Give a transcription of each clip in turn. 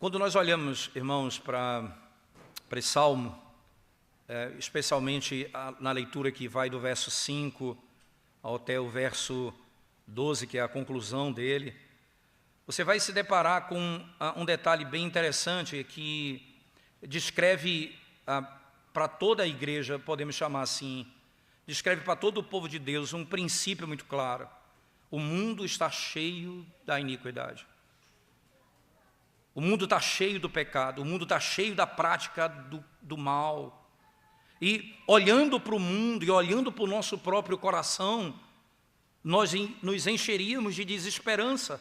Quando nós olhamos, irmãos, para esse salmo, especialmente na leitura que vai do verso 5 até o verso 12, que é a conclusão dele, você vai se deparar com um detalhe bem interessante que descreve para toda a igreja, podemos chamar assim, descreve para todo o povo de Deus um princípio muito claro. O mundo está cheio da iniquidade. O mundo está cheio do pecado, o mundo está cheio da prática do mal. E olhando para o mundo e olhando para o nosso próprio coração, nós nos encheríamos de desesperança.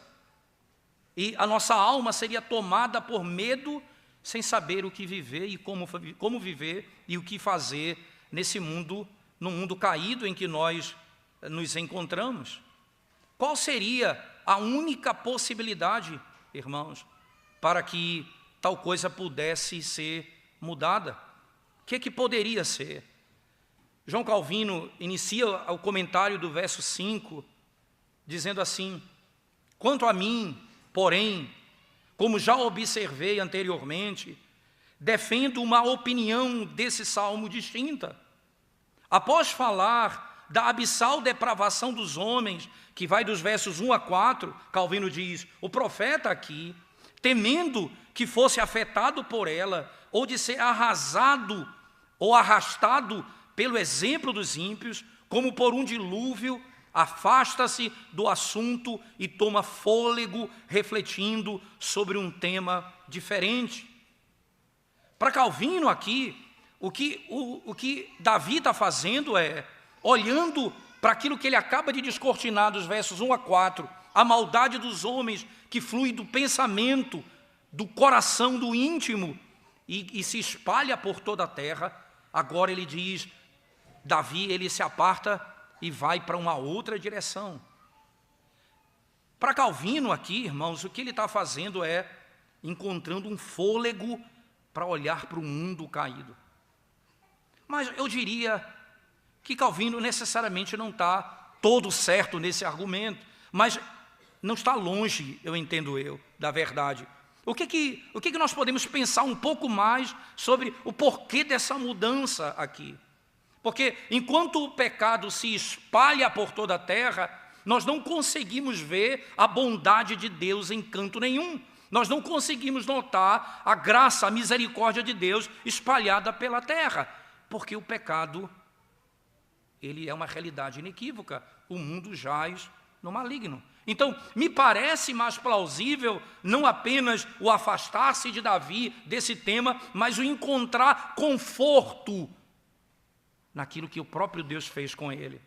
E a nossa alma seria tomada por medo, sem saber o que viver e como viver e o que fazer nesse mundo, no mundo caído em que nós nos encontramos. Qual seria a única possibilidade, irmãos, para que tal coisa pudesse ser mudada? O que poderia ser? João Calvino inicia o comentário do verso 5, dizendo assim: quanto a mim, porém, como já observei anteriormente, defendo uma opinião desse salmo distinta. Após falar da abissal depravação dos homens, que vai dos versos 1 a 4, Calvino diz, o profeta aqui, temendo que fosse afetado por ela, ou de ser arrasado ou arrastado pelo exemplo dos ímpios, como por um dilúvio, afasta-se do assunto e toma fôlego, refletindo sobre um tema diferente. Para Calvino aqui, o que Davi está fazendo é, olhando para aquilo que ele acaba de descortinar dos versos 1 a 4, a maldade dos homens que flui do pensamento, do coração, do íntimo, e se espalha por toda a terra. Agora ele diz, Davi, ele se aparta e vai para uma outra direção. Para Calvino aqui, irmãos, o que ele está fazendo é encontrando um fôlego para olhar para o mundo caído. Mas eu diria que Calvino necessariamente não está todo certo nesse argumento, mas não está longe, eu entendo da verdade. O que nós podemos pensar um pouco mais sobre o porquê dessa mudança aqui? Porque enquanto o pecado se espalha por toda a terra, nós não conseguimos ver a bondade de Deus em canto nenhum. Nós não conseguimos notar a graça, a misericórdia de Deus espalhada pela terra, porque o pecado, ele é uma realidade inequívoca. O mundo jaz no maligno. Então, me parece mais plausível não apenas o afastar-se de Davi desse tema, mas o encontrar conforto naquilo que o próprio Deus fez com ele.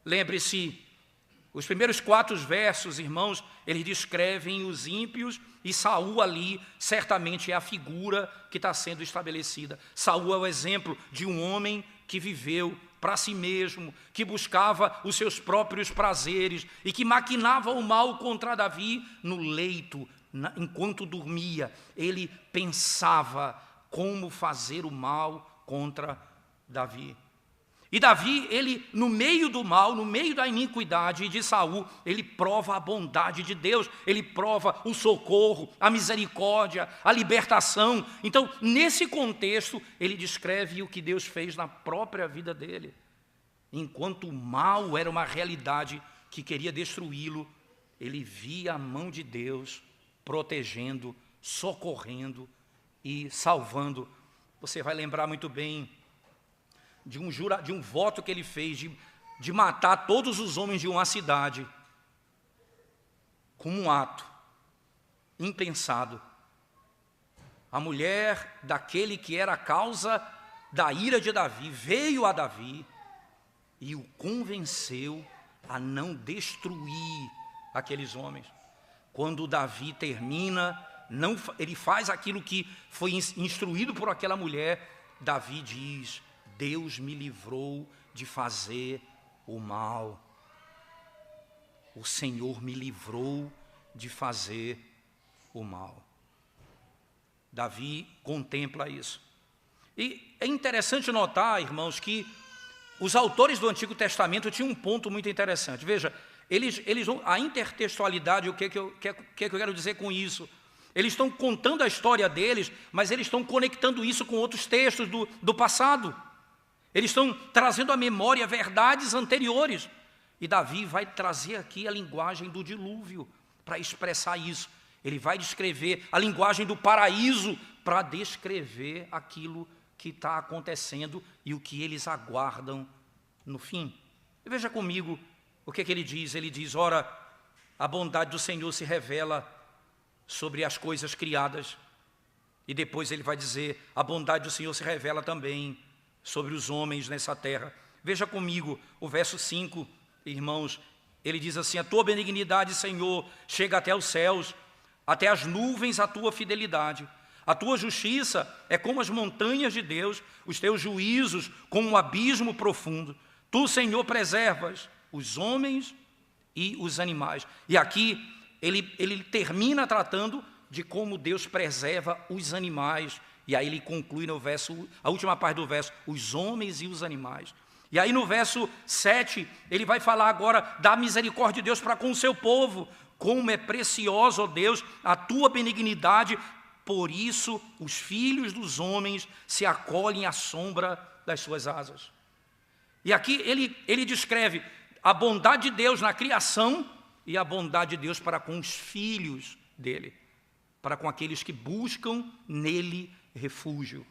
Lembre-se, os primeiros 4 versos, irmãos, eles descrevem os ímpios, e Saul ali certamente é a figura que está sendo estabelecida. Saul é o exemplo de um homem que viveu para si mesmo, que buscava os seus próprios prazeres e que maquinava o mal contra Davi no leito, enquanto dormia. Ele pensava como fazer o mal contra Davi. E Davi, ele no meio do mal, no meio da iniquidade de Saul, ele prova a bondade de Deus, ele prova o socorro, a misericórdia, a libertação. Então, nesse contexto, ele descreve o que Deus fez na própria vida dele. Enquanto o mal era uma realidade que queria destruí-lo, ele via a mão de Deus protegendo, socorrendo e salvando. Você vai lembrar muito bem de um voto que ele fez de matar todos os homens de uma cidade, como um ato impensado. A mulher daquele que era a causa da ira de Davi veio a Davi e o convenceu a não destruir aqueles homens. Quando Davi termina, ele faz aquilo que foi instruído por aquela mulher. Davi diz: Deus me livrou de fazer o mal. O Senhor me livrou de fazer o mal. Davi contempla isso. E é interessante notar, irmãos, que os autores do Antigo Testamento tinham um ponto muito interessante. Veja, a intertextualidade, o que eu quero dizer com isso? eles estão contando a história deles, mas eles estão conectando isso com outros textos do passado. Eles estão trazendo à memória verdades anteriores. E Davi vai trazer aqui a linguagem do dilúvio para expressar isso. Ele vai descrever a linguagem do paraíso para descrever aquilo que está acontecendo e o que eles aguardam no fim. E veja comigo o que ele diz. Ele diz, ora, a bondade do Senhor se revela sobre as coisas criadas. E depois ele vai dizer, a bondade do Senhor se revela também sobre os homens nessa terra. Veja comigo o verso 5, irmãos. Ele diz assim, a tua benignidade, Senhor, chega até os céus, até as nuvens a tua fidelidade. A tua justiça é como as montanhas de Deus, os teus juízos como um abismo profundo. Tu, Senhor, preservas os homens e os animais. E aqui ele termina tratando de como Deus preserva os animais. E aí ele conclui no verso, a última parte do verso, os homens e os animais. E aí no verso 7, ele vai falar agora da misericórdia de Deus para com o seu povo. Como é preciosa, ó Deus, a tua benignidade, por isso os filhos dos homens se acolhem à sombra das suas asas. E aqui ele descreve a bondade de Deus na criação e a bondade de Deus para com os filhos dele, para com aqueles que buscam nele refúgio,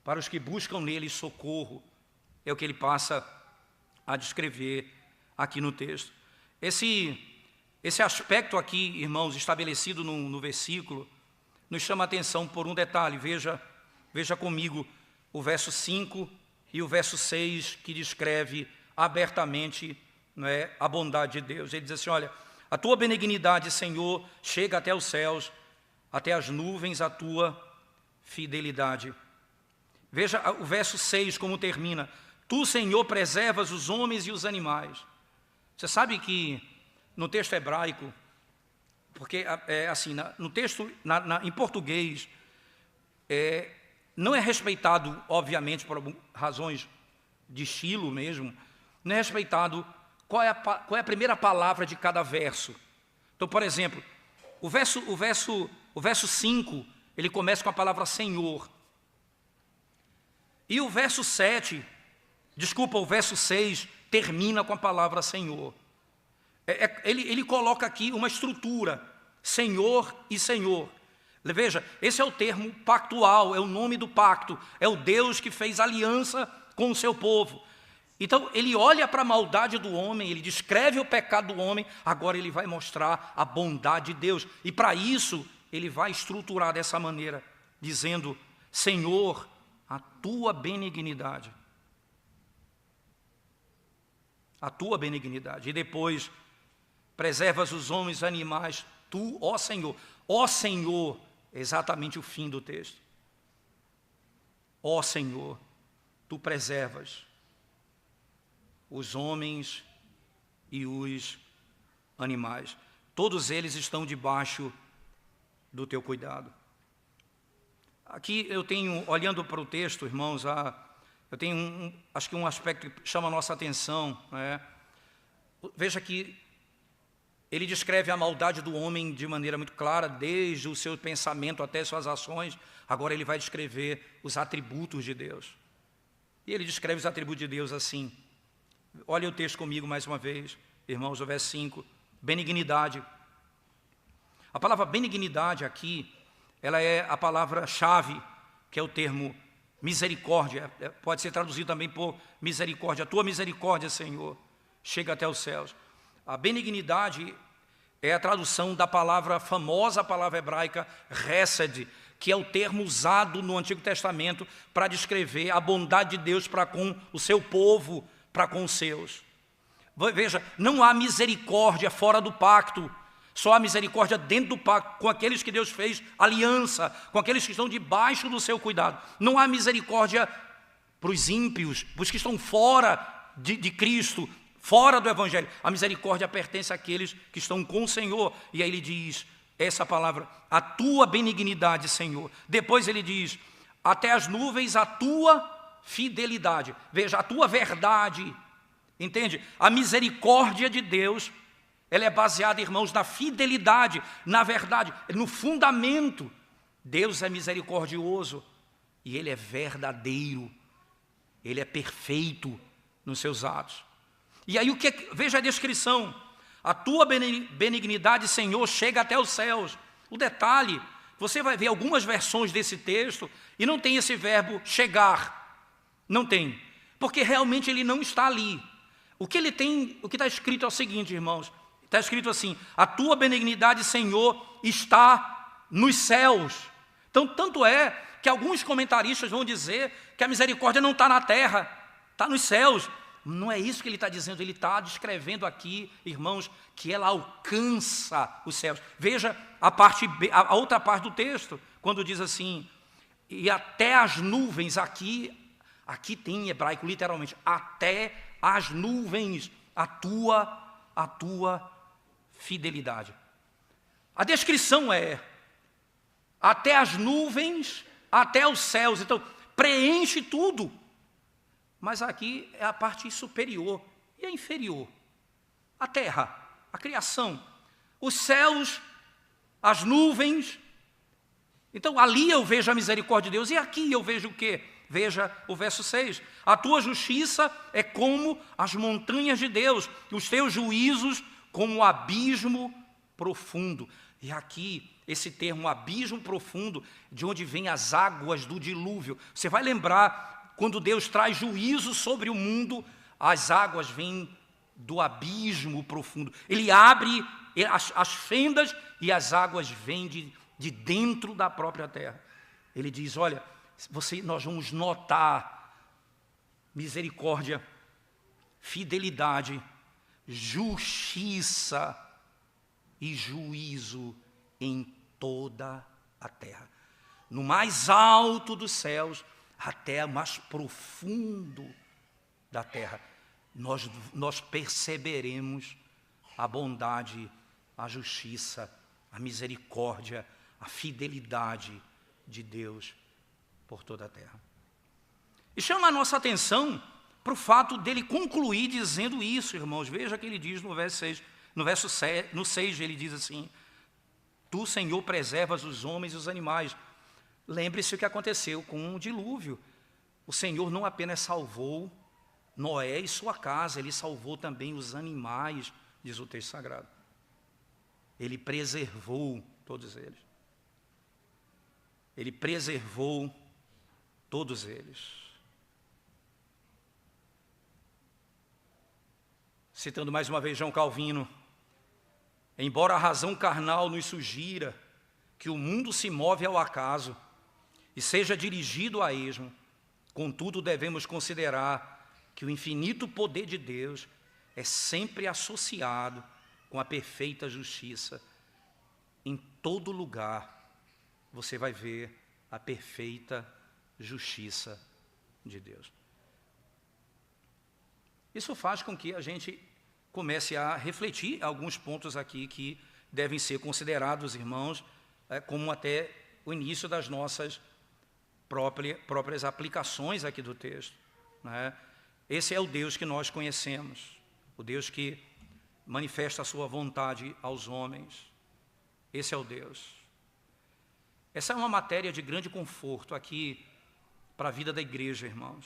para os que buscam nele socorro. É o que ele passa a descrever aqui no texto. Esse aspecto aqui, irmãos, estabelecido no versículo, nos chama a atenção por um detalhe. Veja comigo o verso 5 e o verso 6, que descreve abertamente, não é, a bondade de Deus. Ele diz assim, olha, a tua benignidade, Senhor, chega até os céus, até as nuvens a tua fidelidade. Veja o verso 6 como termina. Tu, Senhor, preservas os homens e os animais. Você sabe que no texto hebraico, porque assim, no texto em português, não é respeitado, obviamente, por razões de estilo mesmo, não é respeitado qual é a primeira palavra de cada verso. Então, por exemplo, o verso 5, ele começa com a palavra Senhor. E o verso 6 termina com a palavra Senhor. Ele coloca aqui uma estrutura, Senhor e Senhor. Veja, esse é o termo pactual, é o nome do pacto, é o Deus que fez aliança com o seu povo. Então, ele olha para a maldade do homem, ele descreve o pecado do homem, agora ele vai mostrar a bondade de Deus. E para isso, ele vai estruturar dessa maneira, dizendo, Senhor, a tua benignidade. A tua benignidade. E depois, preservas os homens e animais, tu, ó Senhor, exatamente o fim do texto. Ó Senhor, tu preservas os homens e os animais. Todos eles estão debaixo do teu cuidado. Aqui eu tenho, olhando para o texto, irmãos, eu tenho acho que um aspecto que chama a nossa atenção, né? Veja que ele descreve a maldade do homem de maneira muito clara, desde o seu pensamento até suas ações. Agora ele vai descrever os atributos de Deus. E ele descreve os atributos de Deus assim. Olha o texto comigo mais uma vez, irmãos, o verso 5. Benignidade. A palavra benignidade aqui, ela é a palavra-chave, que é o termo misericórdia. Pode ser traduzido também por misericórdia. A tua misericórdia, Senhor, chega até os céus. A benignidade é a tradução da palavra, famosa palavra hebraica, hesed, que é o termo usado no Antigo Testamento para descrever a bondade de Deus para com o seu povo, para com os seus. Veja, não há misericórdia fora do pacto, só há misericórdia dentro do pacto, com aqueles que Deus fez aliança, com aqueles que estão debaixo do seu cuidado. Não há misericórdia para os ímpios, para os que estão fora de Cristo, fora do Evangelho. A misericórdia pertence àqueles que estão com o Senhor. E aí ele diz essa palavra, a tua benignidade, Senhor. Depois ele diz, até as nuvens a tua fidelidade. Veja, a tua verdade. Entende? A misericórdia de Deus, ela é baseada, irmãos, na fidelidade, na verdade, no fundamento. Deus é misericordioso e Ele é verdadeiro, Ele é perfeito nos seus atos. E aí veja a descrição: a tua benignidade, Senhor, chega até os céus. O detalhe, você vai ver algumas versões desse texto e não tem esse verbo chegar, não tem, porque realmente ele não está ali. O que ele tem, o que está escrito é o seguinte, irmãos, está escrito assim: a tua benignidade, Senhor, está nos céus. Então, tanto é que alguns comentaristas vão dizer que a misericórdia não está na terra, está nos céus. Não é isso que ele está dizendo, ele está descrevendo aqui, irmãos, que ela alcança os céus. Veja a outra parte do texto, quando diz assim, e até as nuvens, aqui tem em hebraico literalmente, até as nuvens, a tua fidelidade. A descrição é, até as nuvens, até os céus, então preenche tudo. Mas aqui é a parte superior e a inferior. A terra, a criação, os céus, as nuvens. Então ali eu vejo a misericórdia de Deus. E aqui eu vejo o quê? Veja o verso 6. A tua justiça é como as montanhas de Deus, e os teus juízos como o abismo profundo. E aqui, esse termo abismo profundo, de onde vêm as águas do dilúvio. Você vai lembrar, quando Deus traz juízo sobre o mundo, as águas vêm do abismo profundo. Ele abre as fendas e as águas vêm de dentro da própria terra. Ele diz, olha, nós vamos notar misericórdia, fidelidade, justiça e juízo em toda a terra. No mais alto dos céus, até mais profundo da terra, nós perceberemos a bondade, a justiça, a misericórdia, a fidelidade de Deus por toda a terra. E chama a nossa atenção para o fato dele concluir dizendo isso, irmãos. Veja que ele diz no verso 6, no 6 ele diz assim, tu, Senhor, preservas os homens e os animais. Lembre-se o que aconteceu com o dilúvio. O Senhor não apenas salvou Noé e sua casa, Ele salvou também os animais, diz o texto sagrado. Ele preservou todos eles. Ele preservou todos eles. Citando mais uma vez João Calvino, embora a razão carnal nos sugira que o mundo se move ao acaso e seja dirigido a esmo, contudo devemos considerar que o infinito poder de Deus é sempre associado com a perfeita justiça. Em todo lugar você vai ver a perfeita justiça de Deus. Isso faz com que a gente comece a refletir alguns pontos aqui que devem ser considerados, irmãos, como até o início das nossas próprias aplicações aqui do texto, né? Esse é o Deus que nós conhecemos, o Deus que manifesta a sua vontade aos homens. Esse é o Deus. Essa é uma matéria de grande conforto aqui para a vida da igreja, irmãos,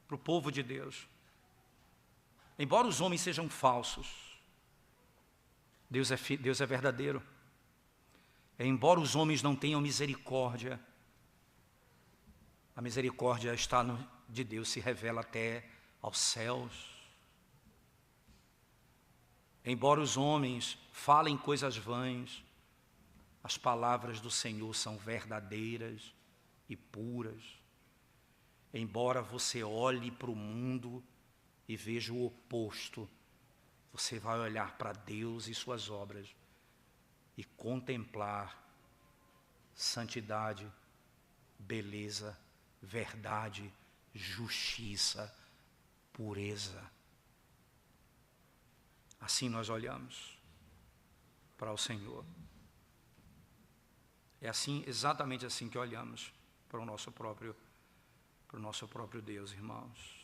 para o povo de Deus. Embora os homens sejam falsos, Deus é verdadeiro. Embora os homens não tenham misericórdia, a misericórdia de Deus se revela até aos céus. Embora os homens falem coisas vãs, as palavras do Senhor são verdadeiras e puras. Embora você olhe para o mundo e veja o oposto, você vai olhar para Deus e suas obras e contemplar santidade, beleza, verdade, justiça, pureza. Assim nós olhamos para o Senhor. É assim, exatamente assim que olhamos para o nosso próprio Deus, irmãos.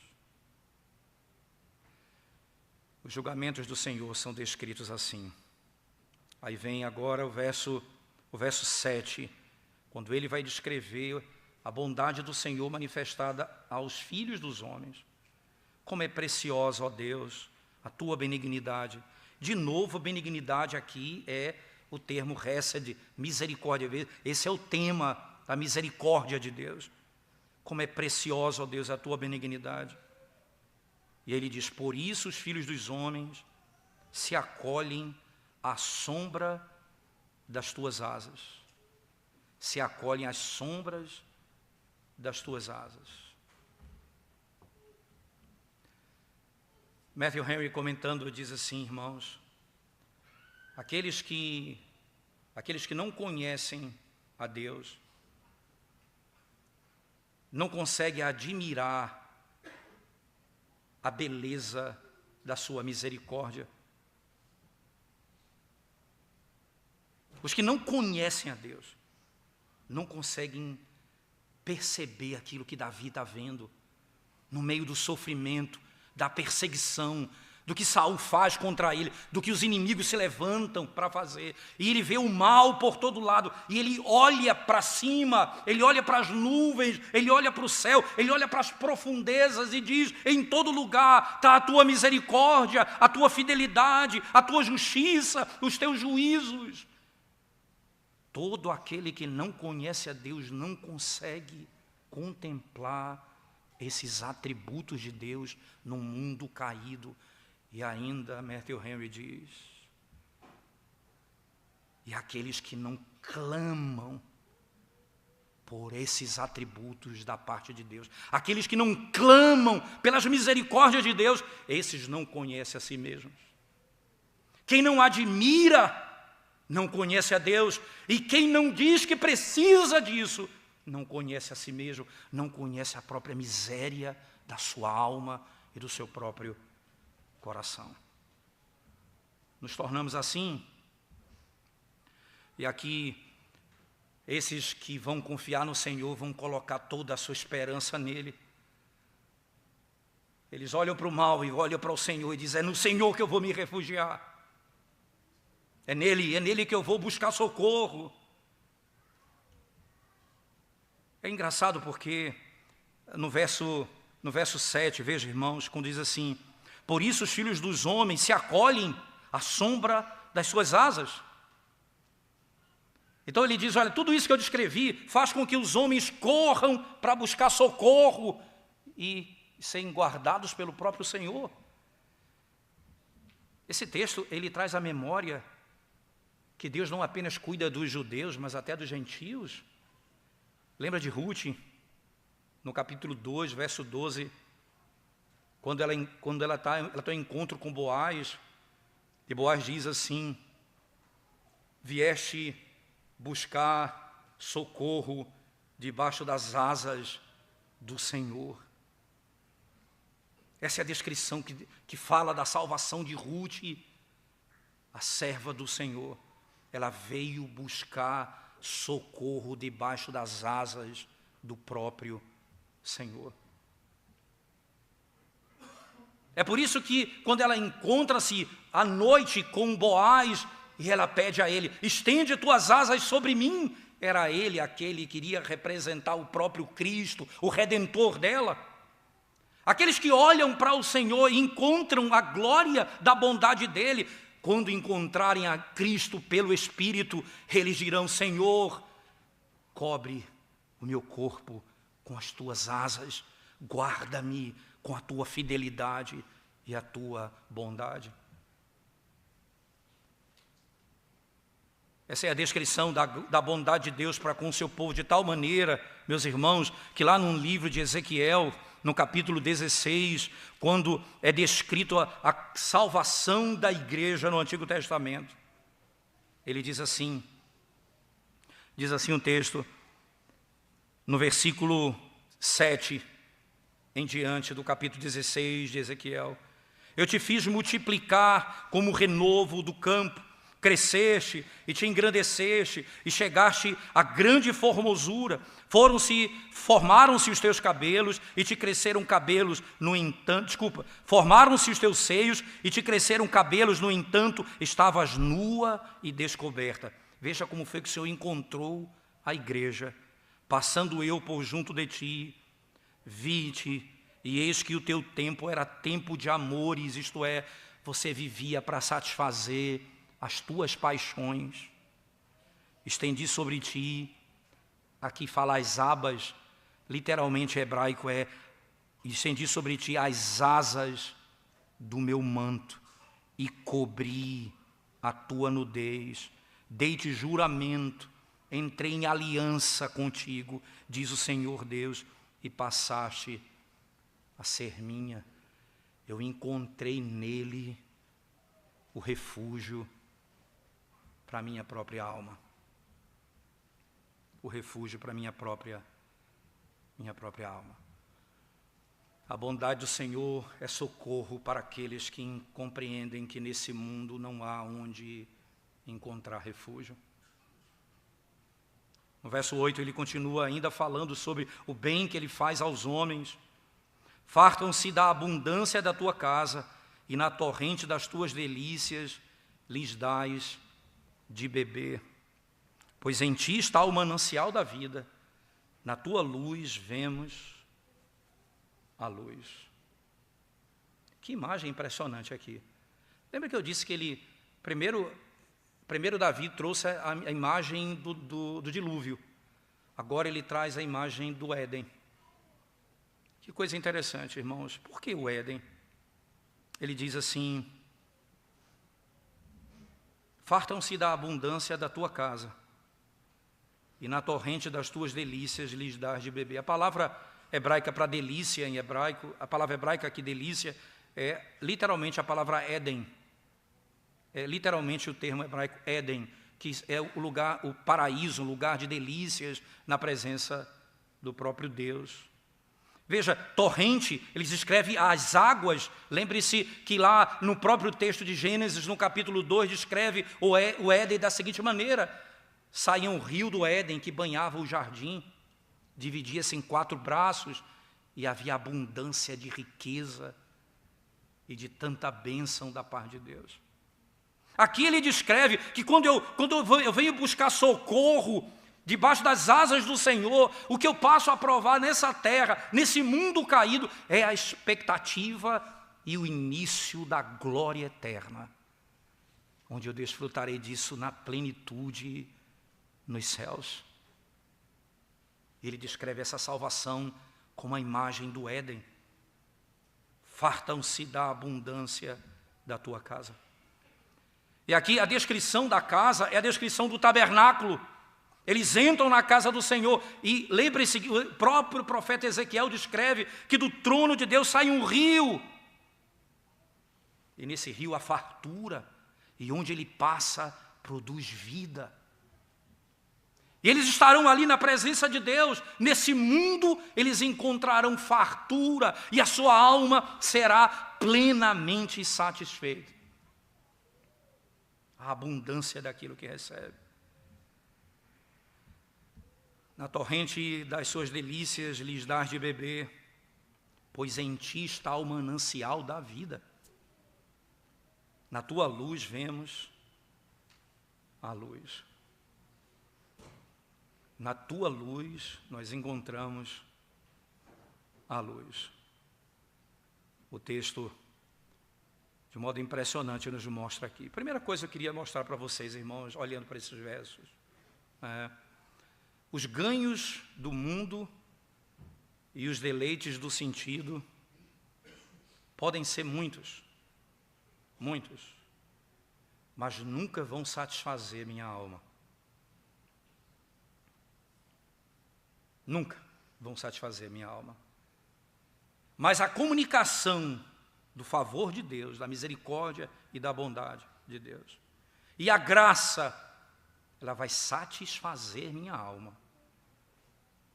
Os julgamentos do Senhor são descritos assim. Aí vem agora o verso 7, quando ele vai descrever a bondade do Senhor manifestada aos filhos dos homens. Como é preciosa, ó Deus, a tua benignidade. De novo, benignidade aqui é o termo hesed, misericórdia. Esse é o tema da misericórdia de Deus. Como é preciosa, ó Deus, a tua benignidade. E ele diz, por isso os filhos dos homens se acolhem à sombra das tuas asas. Se acolhem às sombras das tuas asas. Matthew Henry, comentando, diz assim, irmãos, aqueles que não conhecem a Deus, não conseguem admirar a beleza da sua misericórdia. Os que não conhecem a Deus, não conseguem perceber aquilo que Davi está vendo, no meio do sofrimento, da perseguição, do que Saul faz contra ele, do que os inimigos se levantam para fazer. E ele vê o mal por todo lado, e ele olha para cima, ele olha para as nuvens, ele olha para o céu, ele olha para as profundezas e diz, em todo lugar está a tua misericórdia, a tua fidelidade, a tua justiça, os teus juízos. Todo aquele que não conhece a Deus não consegue contemplar esses atributos de Deus num mundo caído. E ainda Matthew Henry diz, e aqueles que não clamam por esses atributos da parte de Deus, aqueles que não clamam pelas misericórdias de Deus, esses não conhecem a si mesmos. Quem não admira não conhece a Deus, e quem não diz que precisa disso, não conhece a si mesmo, não conhece a própria miséria da sua alma e do seu próprio coração. Nos tornamos assim, e aqui, esses que vão confiar no Senhor, vão colocar toda a sua esperança nele. Eles olham para o mal e olham para o Senhor e dizem, é no Senhor que eu vou me refugiar. É nele que eu vou buscar socorro. É engraçado porque no verso 7, veja, irmãos, quando diz assim, por isso os filhos dos homens se acolhem à sombra das suas asas. Então ele diz, olha, tudo isso que eu descrevi faz com que os homens corram para buscar socorro e serem guardados pelo próprio Senhor. Esse texto, ele traz à memória que Deus não apenas cuida dos judeus, mas até dos gentios. Lembra de Ruth, no capítulo 2, verso 12, quando ela tem um encontro com Boaz, e Boaz diz assim, vieste buscar socorro debaixo das asas do Senhor. Essa é a descrição que fala da salvação de Ruth, a serva do Senhor. Ela veio buscar socorro debaixo das asas do próprio Senhor. É por isso que quando ela encontra-se à noite com Boaz, e ela pede a ele, estende tuas asas sobre mim, era ele aquele que iria representar o próprio Cristo, o Redentor dela. Aqueles que olham para o Senhor e encontram a glória da bondade dele, quando encontrarem a Cristo pelo Espírito, eles dirão, Senhor, cobre o meu corpo com as tuas asas, guarda-me com a tua fidelidade e a tua bondade. Essa é a descrição da bondade de Deus para com o seu povo, de tal maneira, meus irmãos, que lá no livro de Ezequiel, no capítulo 16, quando é descrito a salvação da igreja no Antigo Testamento, ele diz assim o texto, no versículo 7, em diante do capítulo 16 de Ezequiel, eu te fiz multiplicar como o renovo do campo, cresceste e te engrandeceste e chegaste à grande formosura. Formaram-se os teus cabelos e te cresceram cabelos, no entanto, formaram-se os teus seios e te cresceram cabelos, no entanto, estavas nua e descoberta. Veja como foi que o Senhor encontrou a igreja. Passando eu por junto de ti, vi-te, e eis que o teu tempo era tempo de amores, isto é, você vivia para satisfazer as tuas paixões. Estendi sobre ti, aqui fala as abas, literalmente hebraico é, estendi sobre ti as asas do meu manto e cobri a tua nudez, dei-te juramento, entrei em aliança contigo, diz o Senhor Deus, e passaste a ser minha. Eu encontrei nele o refúgio para a minha própria alma. O refúgio para a minha própria alma. A bondade do Senhor é socorro para aqueles que compreendem que nesse mundo não há onde encontrar refúgio. No verso 8 ele continua ainda falando sobre o bem que ele faz aos homens. Fartam-se da abundância da tua casa, e na torrente das tuas delícias lhes dás de beber. Pois em ti está o manancial da vida, na tua luz vemos a luz. Que imagem impressionante aqui. Lembra que eu disse que ele, primeiro Davi trouxe a imagem do dilúvio, agora ele traz a imagem do Éden. Que coisa interessante, irmãos. Por que o Éden? Ele diz assim: fartam-se da abundância da tua casa, e na torrente das tuas delícias lhes dás de beber. A palavra hebraica para delícia em hebraico, a palavra hebraica aqui delícia, é literalmente a palavra Éden. É literalmente o termo hebraico Éden, que é o lugar, o paraíso, um lugar de delícias na presença do próprio Deus. Veja, torrente, eles escrevem as águas. Lembre-se que lá no próprio texto de Gênesis, no capítulo 2, descreve o Éden da seguinte maneira: saía um rio do Éden que banhava o jardim, dividia-se em 4 braços e havia abundância de riqueza e de tanta bênção da parte de Deus. Aqui ele descreve que quando eu venho buscar socorro debaixo das asas do Senhor, o que eu passo a provar nessa terra, nesse mundo caído, é a expectativa e o início da glória eterna, onde eu desfrutarei disso na plenitude nos céus. Ele descreve essa salvação como a imagem do Éden. Fartam-se da abundância da tua casa. E aqui a descrição da casa é a descrição do tabernáculo. Eles entram na casa do Senhor e lembre-se que o próprio profeta Ezequiel descreve que do trono de Deus sai um rio. E nesse rio há fartura, e onde ele passa produz vida. E eles estarão ali na presença de Deus. Nesse mundo eles encontrarão fartura e a sua alma será plenamente satisfeita. A abundância daquilo que recebe. Na torrente das suas delícias lhes dás de beber, pois em ti está o manancial da vida. Na tua luz vemos a luz. Na tua luz nós encontramos a luz. O texto, de modo impressionante, nos mostra aqui. Primeira coisa que eu queria mostrar para vocês, irmãos, olhando para esses versos, os ganhos do mundo e os deleites do sentido podem ser muitos, mas nunca vão satisfazer minha alma. Nunca vão satisfazer minha alma. Mas a comunicação do favor de Deus, da misericórdia e da bondade de Deus, e a graça, ela vai satisfazer minha alma,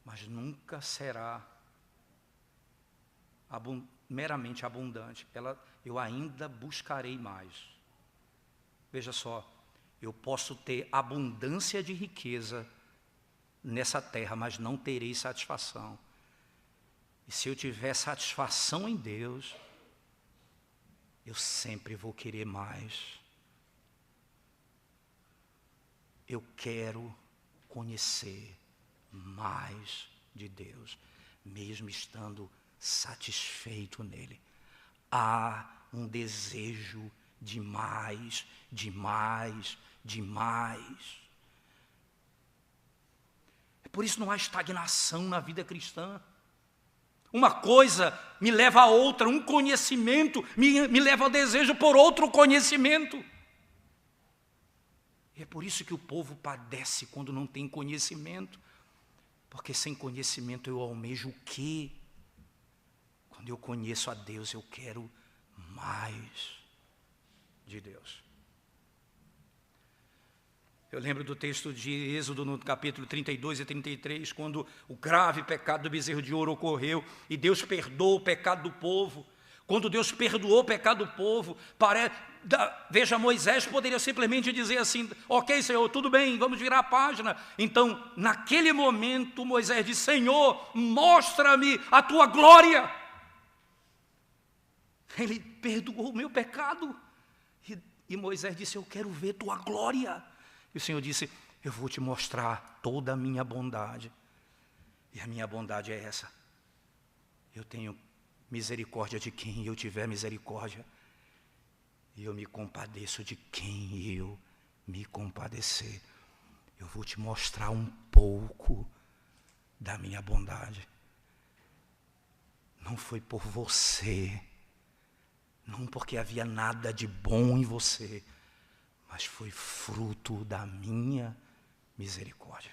mas nunca será meramente abundante. Eu ainda buscarei mais. Veja só, eu posso ter abundância de riqueza nessa terra, mas não terei satisfação. E se eu tiver satisfação em Deus, eu sempre vou querer mais. Eu quero conhecer mais de Deus, mesmo estando satisfeito nele. Há um desejo de mais, de mais, de mais. Por isso não há estagnação na vida cristã. Uma coisa me leva a outra, um conhecimento me leva ao desejo por outro conhecimento. E é por isso que o povo padece quando não tem conhecimento. Porque sem conhecimento eu almejo o quê? Quando eu conheço a Deus, eu quero mais de Deus. Eu lembro do texto de Êxodo, no capítulo 32 e 33, quando o grave pecado do bezerro de ouro ocorreu e Deus perdoou o pecado do povo. Quando Deus perdoou o pecado do povo, veja, Moisés poderia simplesmente dizer assim: ok, Senhor, tudo bem, vamos virar a página. Então, naquele momento, Moisés disse: Senhor, mostra-me a tua glória. Ele perdoou o meu pecado. E Moisés disse: eu quero ver tua glória. E o Senhor disse: eu vou te mostrar toda a minha bondade. E a minha bondade é essa: eu tenho misericórdia de quem eu tiver misericórdia, e eu me compadeço de quem eu me compadecer. Eu vou te mostrar um pouco da minha bondade. Não foi por você, não porque havia nada de bom em você, mas foi fruto da minha misericórdia.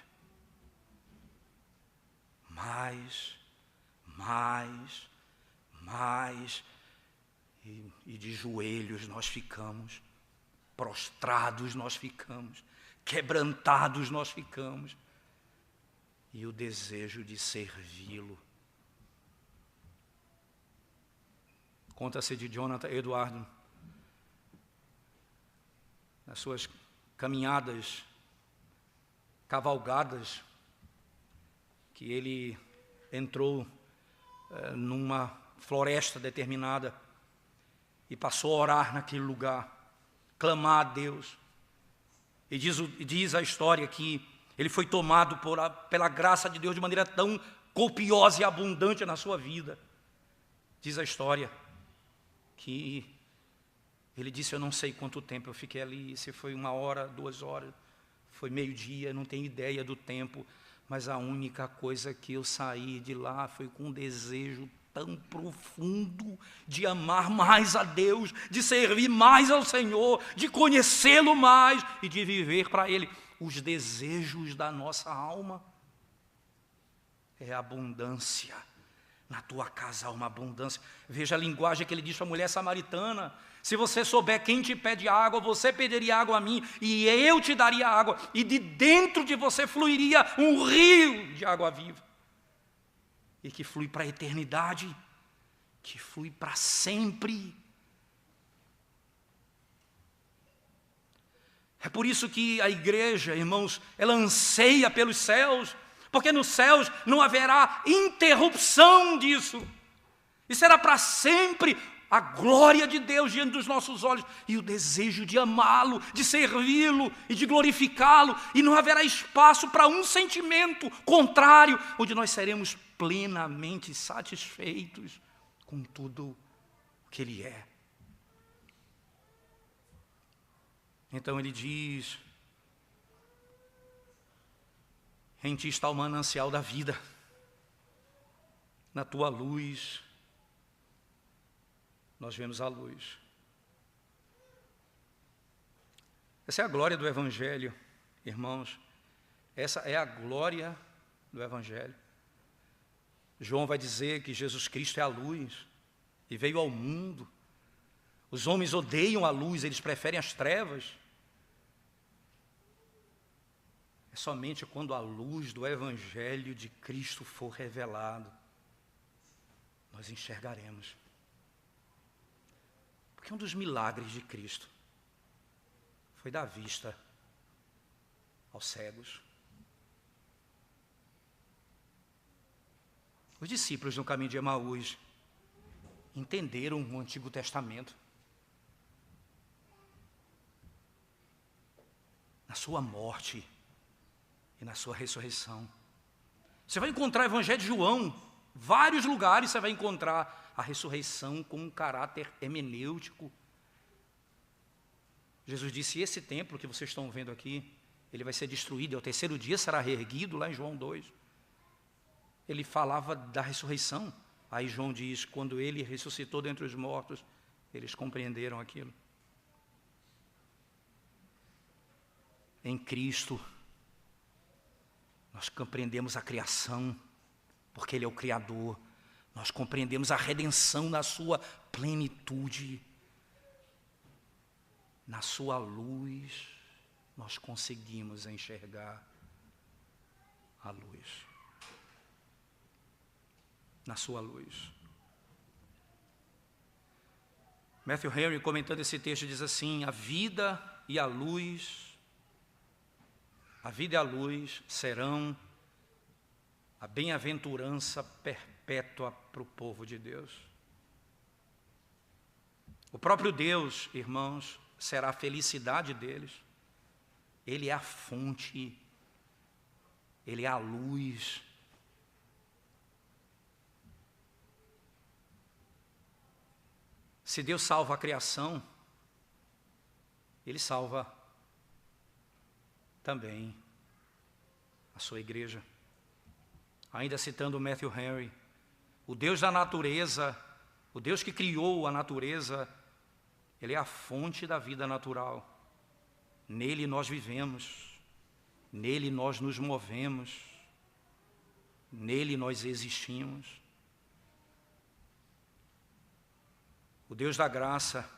Mais, e de joelhos nós ficamos, prostrados nós ficamos, quebrantados nós ficamos, e o desejo de servi-lo. Conta-se de Jonathan Edwards, nas suas caminhadas, cavalgadas, que ele entrou numa floresta determinada e passou a orar naquele lugar, clamar a Deus. E diz a história que ele foi tomado pela graça de Deus de maneira tão copiosa e abundante na sua vida. Diz a história que ele disse: eu não sei quanto tempo eu fiquei ali, se foi 1 hora, 2 horas, foi meio-dia, não tenho ideia do tempo, mas a única coisa que eu saí de lá foi com um desejo tão profundo de amar mais a Deus, de servir mais ao Senhor, de conhecê-lo mais e de viver para Ele. Os desejos da nossa alma é abundância. Na tua casa há uma abundância. Veja a linguagem que ele diz para a mulher samaritana: se você souber quem te pede água, você pediria água a mim, e eu te daria água, e de dentro de você fluiria um rio de água viva, e que flui para a eternidade, que flui para sempre. É por isso que a igreja, irmãos, ela anseia pelos céus, porque nos céus não haverá interrupção disso, e será para sempre a glória de Deus diante dos nossos olhos, e o desejo de amá-lo, de servi-lo e de glorificá-lo, e não haverá espaço para um sentimento contrário, onde nós seremos plenamente satisfeitos com tudo que Ele é. Então ele diz: em ti está o manancial da vida, na tua luz nós vemos a luz. Essa é a glória do Evangelho, irmãos. Essa é a glória do Evangelho. João vai dizer que Jesus Cristo é a luz e veio ao mundo. Os homens odeiam a luz, eles preferem as trevas. É somente quando a luz do Evangelho de Cristo for revelado, nós enxergaremos. Porque um dos milagres de Cristo foi dar vista aos cegos. Os discípulos no caminho de Emaús entenderam o Antigo Testamento. Na sua morte e na sua ressurreição. Você vai encontrar o Evangelho de João, vários lugares você vai encontrar a ressurreição com um caráter hermenêutico. Jesus disse, esse templo que vocês estão vendo aqui, ele vai ser destruído, e ao terceiro dia será reerguido, lá em João 2. Ele falava da ressurreição. Aí João diz, quando ele ressuscitou dentre os mortos, eles compreenderam aquilo. Em Cristo, nós compreendemos a criação, porque Ele é o Criador. Nós compreendemos a redenção na sua plenitude. Na sua luz, nós conseguimos enxergar a luz. Na sua luz. Matthew Henry, comentando esse texto, diz assim, a vida e a luz serão a bem-aventurança perpétua para o povo de Deus. O próprio Deus, irmãos, será a felicidade deles. Ele é a fonte, Ele é a luz. Se Deus salva a criação, Ele salva também a sua igreja. Ainda citando Matthew Henry, o Deus da natureza, o Deus que criou a natureza, Ele é a fonte da vida natural. Nele nós vivemos, nele nós nos movemos, nele nós existimos. O Deus da graça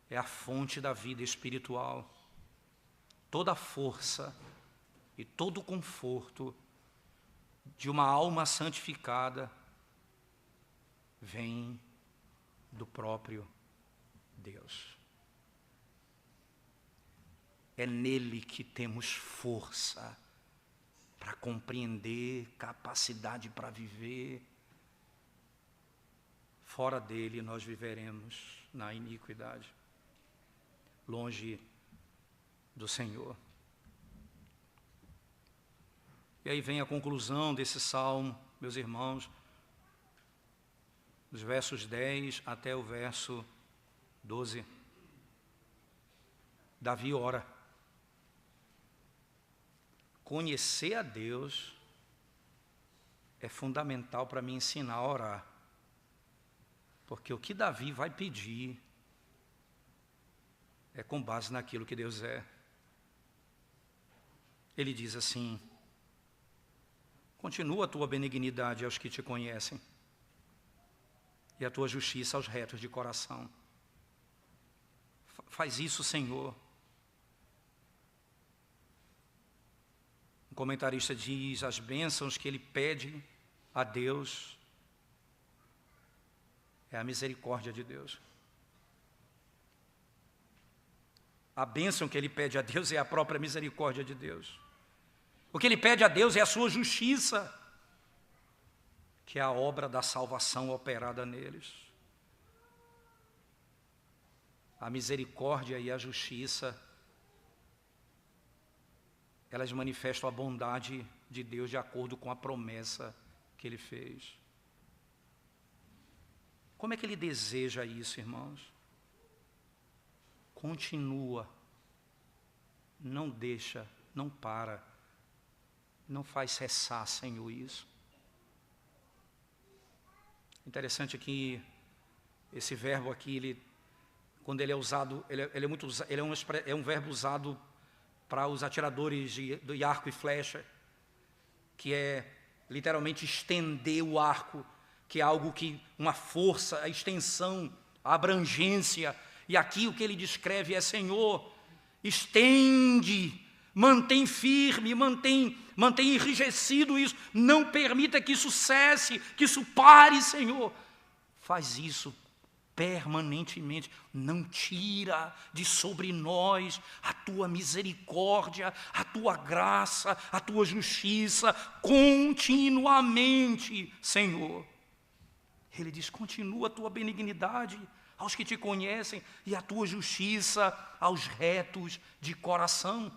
é a fonte da vida espiritual. Toda a força e todo o conforto de uma alma santificada vem do próprio Deus. É nele que temos força para compreender, capacidade para viver. Fora dele nós viveremos na iniquidade, longe do Senhor. E aí vem a conclusão desse salmo, meus irmãos, dos versos 10 até o verso 12. Davi ora. Conhecer a Deus é fundamental para me ensinar a orar. Porque o que Davi vai pedir é com base naquilo que Deus é. Ele diz assim, continua a tua benignidade aos que te conhecem e a tua justiça aos retos de coração. Faz isso, Senhor. Um comentarista diz, as bênçãos que ele pede a Deus é a misericórdia de Deus. A bênção que ele pede a Deus é a própria misericórdia de Deus. O que ele pede a Deus é a sua justiça, que é a obra da salvação operada neles. A misericórdia e a justiça, elas manifestam a bondade de Deus de acordo com a promessa que Ele fez. Como é que Ele deseja isso, irmãos? Continua, não deixa, não para, não faz cessar, Senhor, isso. Interessante que esse verbo aqui, quando ele é usado, é um verbo usado para os atiradores de arco e flecha, que é literalmente estender o arco, que é algo que, uma força, a extensão, a abrangência. E aqui o que ele descreve é, Senhor, estende, mantém firme, mantém enrijecido isso, não permita que isso cesse, que isso pare, Senhor. Faz isso permanentemente. Não tira de sobre nós a tua misericórdia, a tua graça, a tua justiça, continuamente, Senhor. Ele diz, continua a tua benignidade aos que te conhecem e a tua justiça aos retos de coração.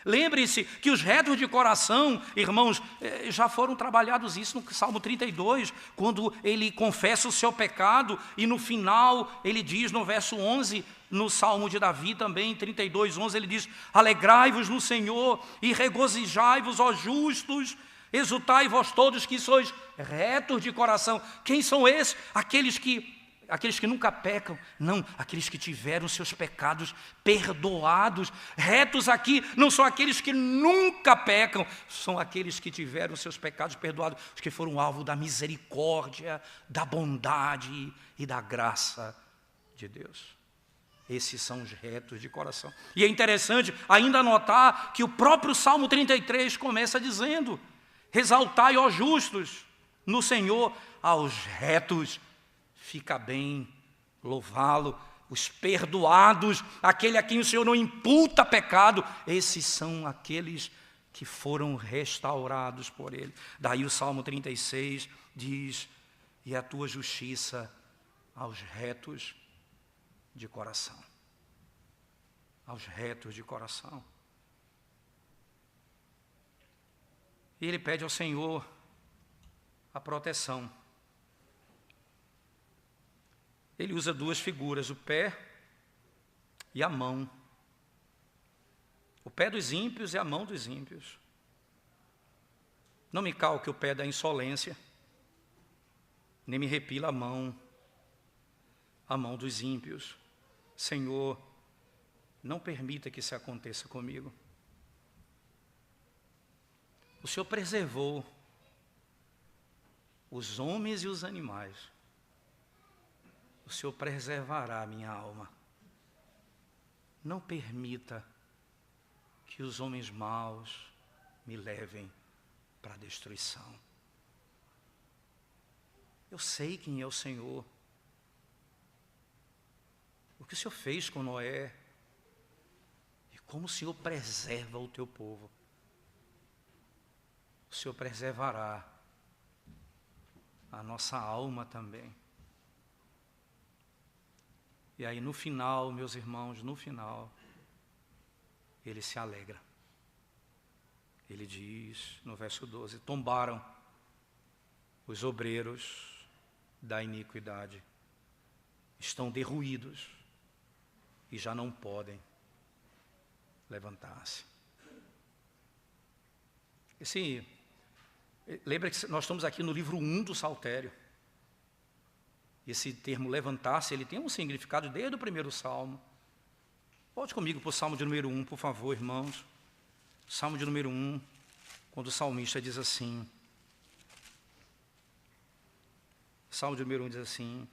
Lembre-se que os retos de coração, irmãos, já foram trabalhados isso no Salmo 32, quando ele confessa o seu pecado, e no final ele diz no verso 11, no Salmo de Davi também, 32, 11, ele diz, alegrai-vos no Senhor e regozijai-vos, ó justos, exultai vós todos que sois retos de coração. Quem são esses? Aqueles que nunca pecam, não, aqueles que tiveram seus pecados perdoados. Retos aqui não são aqueles que nunca pecam, são aqueles que tiveram seus pecados perdoados, os que foram alvo da misericórdia, da bondade e da graça de Deus. Esses são os retos de coração. E é interessante ainda notar que o próprio Salmo 33 começa dizendo, exaltai, ó justos, no Senhor, aos retos fica bem louvá-lo, os perdoados, aquele a quem o Senhor não imputa pecado, esses são aqueles que foram restaurados por Ele. Daí o Salmo 36 diz, e a tua justiça aos retos de coração. Aos retos de coração. E ele pede ao Senhor a proteção. Ele usa duas figuras, o pé e a mão. O pé dos ímpios e a mão dos ímpios. Não me calque o pé da insolência, nem me repila a mão dos ímpios. Senhor, não permita que isso aconteça comigo. O Senhor preservou os homens e os animais. O Senhor preservará a minha alma. Não permita que os homens maus me levem para a destruição. Eu sei quem é o Senhor. O que o Senhor fez com Noé e como o Senhor preserva o teu povo. O Senhor preservará a nossa alma também. E aí no final, meus irmãos, no final, ele se alegra. Ele diz no verso 12, tombaram os obreiros da iniquidade, estão derruídos e já não podem levantar-se. Lembra que nós estamos aqui no livro 1 do Saltério. Esse termo levantar-se, ele tem um significado desde o primeiro salmo. Volte comigo para o salmo de número 1, por favor, irmãos. Salmo de número 1, quando o salmista diz assim. Salmo de número 1 diz assim,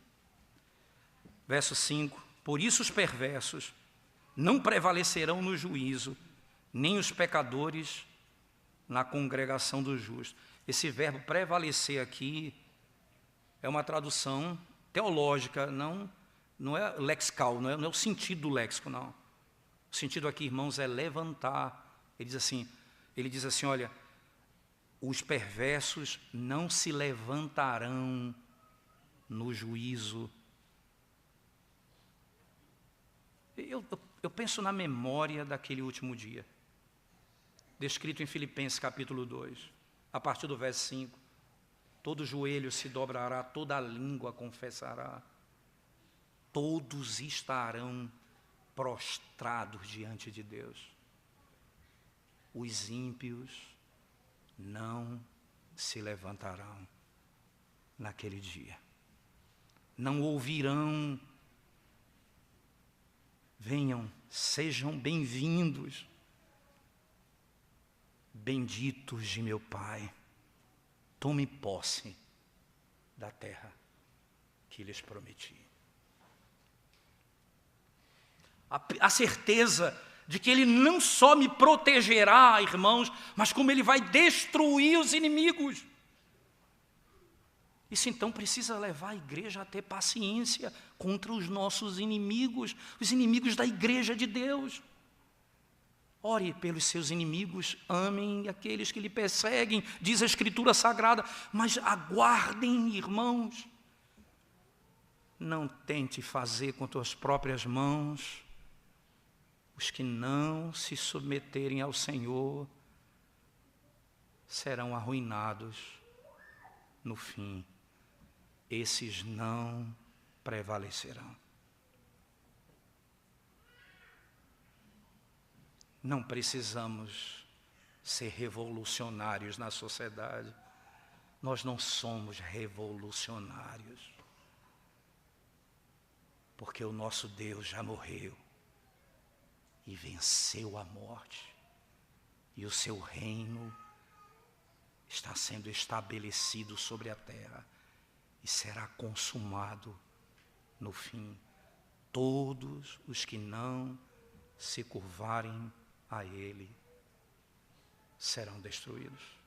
verso 5, por isso os perversos não prevalecerão no juízo, nem os pecadores na congregação dos justos. Esse verbo prevalecer aqui é uma tradução teológica, não é lexical, não é o sentido do léxico, não. O sentido aqui, irmãos, é levantar. Ele diz assim, olha, os perversos não se levantarão no juízo. Eu penso na memória daquele último dia, descrito em Filipenses capítulo 2, a partir do verso 5. Todo joelho se dobrará, toda língua confessará. Todos estarão prostrados diante de Deus. Os ímpios não se levantarão naquele dia. Não ouvirão. Venham, sejam bem-vindos. Benditos de meu Pai. Tome posse da terra que lhes prometi. A certeza de que Ele não só me protegerá, irmãos, mas como Ele vai destruir os inimigos. Isso então precisa levar a igreja a ter paciência contra os nossos inimigos, os inimigos da igreja de Deus. Ore pelos seus inimigos, amem aqueles que lhe perseguem, diz a Escritura Sagrada, mas aguardem, irmãos. Não tente fazer com tuas próprias mãos. Os que não se submeterem ao Senhor serão arruinados no fim. Esses não prevalecerão. Não precisamos ser revolucionários na sociedade. Nós não somos revolucionários. Porque o nosso Deus já morreu e venceu a morte. E o seu reino está sendo estabelecido sobre a terra e será consumado no fim. Todos os que não se curvarem a ele serão destruídos.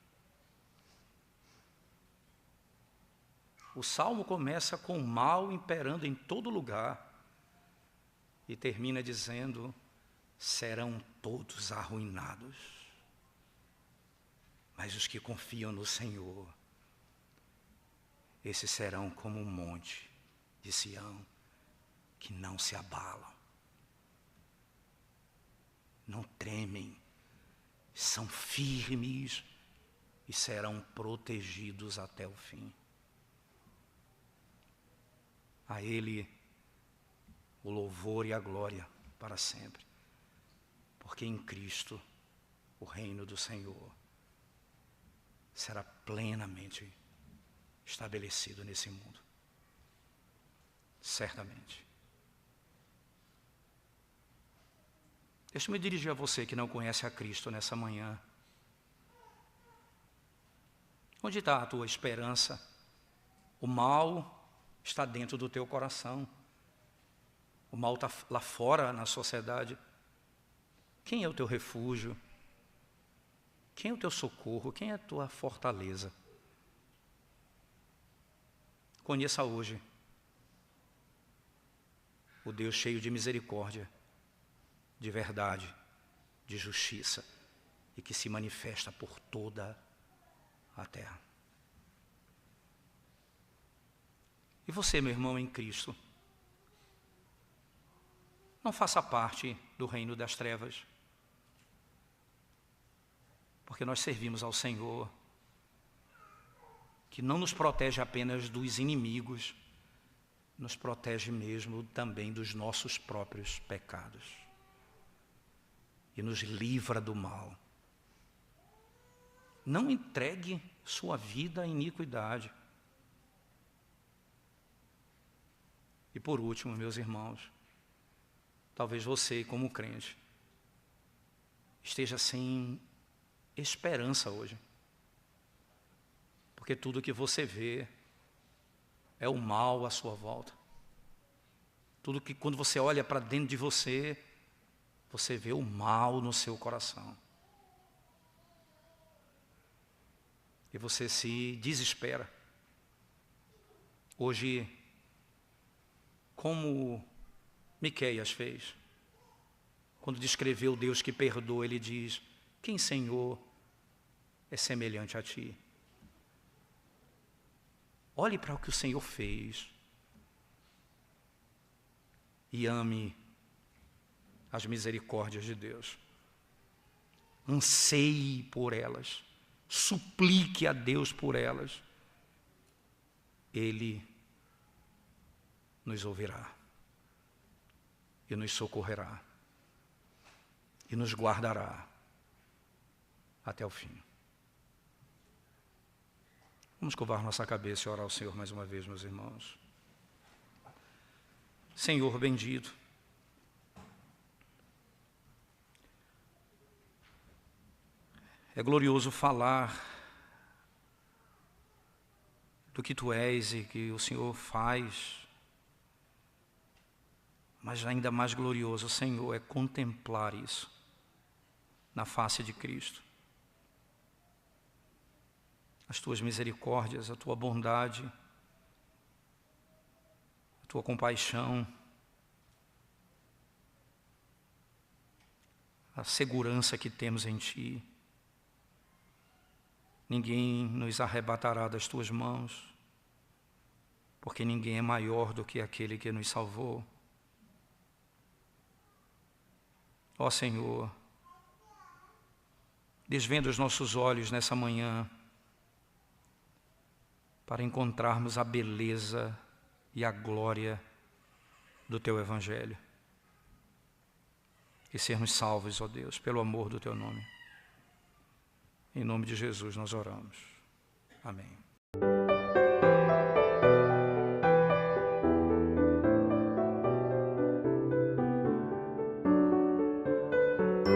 O salmo começa com o mal imperando em todo lugar e termina dizendo: serão todos arruinados. Mas os que confiam no Senhor, esses serão como um monte de Sião, que não se abalam, não tremem, são firmes e serão protegidos até o fim. A Ele o louvor e a glória para sempre, porque em Cristo o reino do Senhor será plenamente estabelecido nesse mundo. Certamente. Deixa-me dirigir a você que não conhece a Cristo nessa manhã. Onde está a tua esperança? O mal está dentro do teu coração. O mal está lá fora na sociedade. Quem é o teu refúgio? Quem é o teu socorro? Quem é a tua fortaleza? Conheça hoje o Deus cheio de misericórdia, de verdade, de justiça e que se manifesta por toda a terra. E você, meu irmão em Cristo, não faça parte do reino das trevas, porque nós servimos ao Senhor, que não nos protege apenas dos inimigos, nos protege mesmo também dos nossos próprios pecados e nos livra do mal. Não entregue sua vida à iniquidade. E por último, meus irmãos, talvez você, como crente, esteja sem esperança hoje. Porque tudo que você vê é o mal à sua volta. Tudo que quando você olha para dentro de você, você vê o mal no seu coração. E você se desespera. Hoje, como Miqueias fez, quando descreveu o Deus que perdoa, ele diz: quem, Senhor, é semelhante a ti? Olhe para o que o Senhor fez e ame as misericórdias de Deus. Anseie por elas, suplique a Deus por elas. Ele nos ouvirá e nos socorrerá e nos guardará até o fim. Vamos curvar nossa cabeça e orar ao Senhor mais uma vez, meus irmãos. Senhor bendito, é glorioso falar do que Tu és e que o Senhor faz, mas ainda mais glorioso, Senhor, é contemplar isso na face de Cristo. As Tuas misericórdias, a Tua bondade, tua compaixão, a segurança que temos em Ti. Ninguém nos arrebatará das Tuas mãos, porque ninguém é maior do que aquele que nos salvou. Ó Senhor, desvenda os nossos olhos nessa manhã para encontrarmos a beleza e a glória do Teu Evangelho. E sermos salvos, ó Deus, pelo amor do Teu nome. Em nome de Jesus nós oramos. Amém.